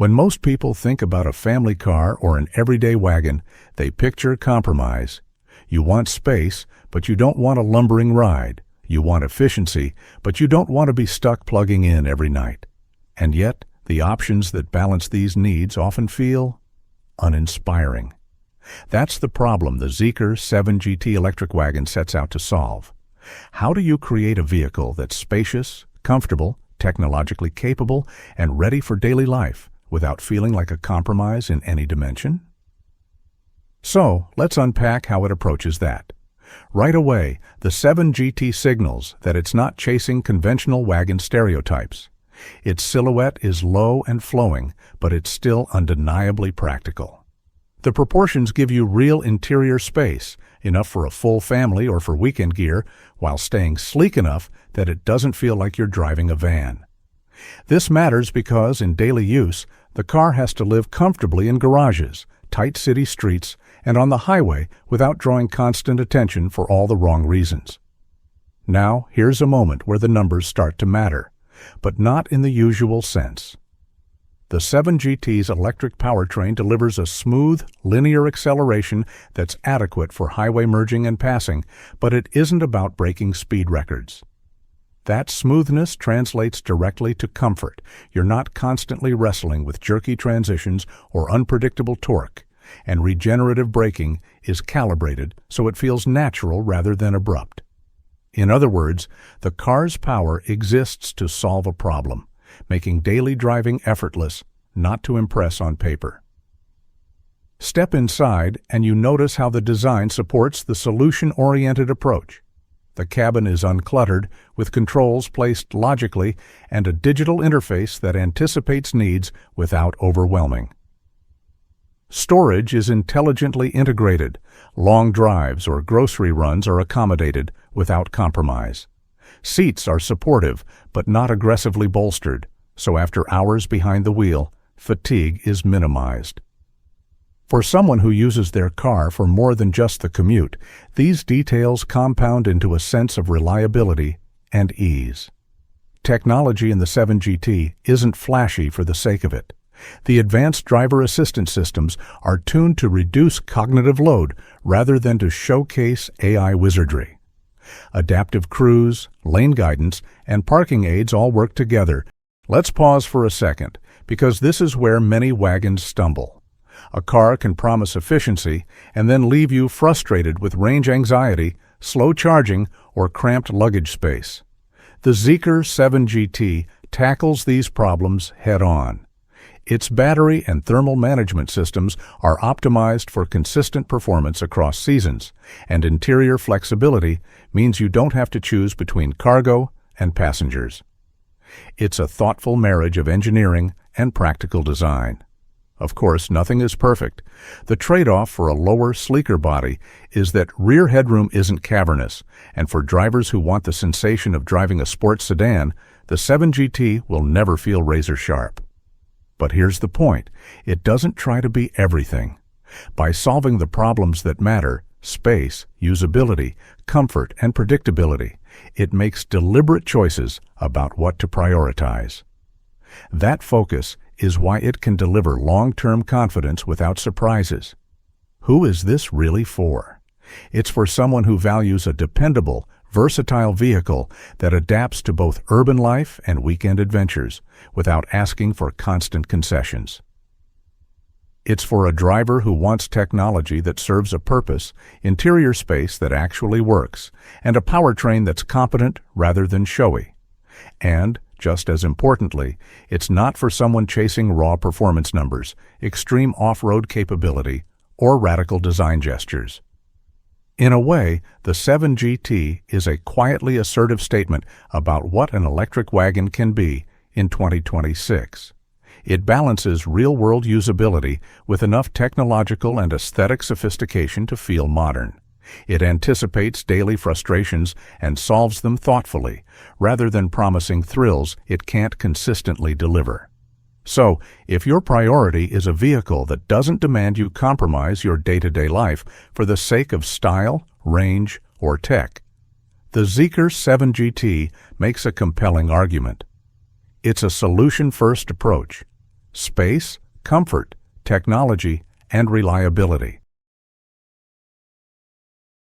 When most people think about a family car or an everyday wagon, they picture compromise. You want space, but you don't want a lumbering ride. You want efficiency, but you don't want to be stuck plugging in every night. And yet, the options that balance these needs often feel uninspiring. That's the problem the Zeekr 7GT electric wagon sets out to solve. How do you create a vehicle that's spacious, comfortable, technologically capable, and ready for daily life without feeling like a compromise in any dimension? So, let's unpack how it approaches that. Right away, the 7GT signals that it's not chasing conventional wagon stereotypes. Its silhouette is low and flowing, but it's still undeniably practical. The proportions give you real interior space, enough for a full family or for weekend gear, while staying sleek enough that it doesn't feel like you're driving a van. This matters because, in daily use, the car has to live comfortably in garages, tight city streets, and on the highway without drawing constant attention for all the wrong reasons. Now, here's a moment where the numbers start to matter, but not in the usual sense. The 7GT's electric powertrain delivers a smooth, linear acceleration that's adequate for highway merging and passing, but it isn't about breaking speed records. That smoothness translates directly to comfort. You're not constantly wrestling with jerky transitions or unpredictable torque, and regenerative braking is calibrated so it feels natural rather than abrupt. In other words, the car's power exists to solve a problem, making daily driving effortless, not to impress on paper. Step inside and you notice how the design supports the solution-oriented approach. The cabin is uncluttered, with controls placed logically and a digital interface that anticipates needs without overwhelming. Storage is intelligently integrated. Long drives or grocery runs are accommodated without compromise. Seats are supportive, but not aggressively bolstered, so after hours behind the wheel, fatigue is minimized. For someone who uses their car for more than just the commute, these details compound into a sense of reliability and ease. Technology in the 7GT isn't flashy for the sake of it. The advanced driver assistance systems are tuned to reduce cognitive load rather than to showcase AI wizardry. Adaptive cruise, lane guidance, and parking aids all work together. Let's pause for a second, because this is where many wagons stumble. A car can promise efficiency and then leave you frustrated with range anxiety, slow charging, or cramped luggage space. The Zeekr 7GT tackles these problems head-on. Its battery and thermal management systems are optimized for consistent performance across seasons, and interior flexibility means you don't have to choose between cargo and passengers. It's a thoughtful marriage of engineering and practical design. Of course, nothing is perfect. The trade-off for a lower, sleeker body is that rear headroom isn't cavernous, and for drivers who want the sensation of driving a sports sedan, the 7GT will never feel razor-sharp. But here's the point. It doesn't try to be everything. By solving the problems that matter, space, usability, comfort, and predictability, it makes deliberate choices about what to prioritize. That focus is why it can deliver long-term confidence without surprises. Who is this really for? It's for someone who values a dependable, versatile vehicle that adapts to both urban life and weekend adventures without asking for constant concessions. It's for a driver who wants technology that serves a purpose, interior space that actually works, and a powertrain that's competent rather than showy. And, just as importantly, it's not for someone chasing raw performance numbers, extreme off-road capability, or radical design gestures. In a way, the 7GT is a quietly assertive statement about what an electric wagon can be in 2026. It balances real-world usability with enough technological and aesthetic sophistication to feel modern. It anticipates daily frustrations and solves them thoughtfully, rather than promising thrills it can't consistently deliver. So, if your priority is a vehicle that doesn't demand you compromise your day-to-day life for the sake of style, range, or tech, the Zeekr 7GT makes a compelling argument. It's a solution-first approach, space, comfort, technology, and reliability.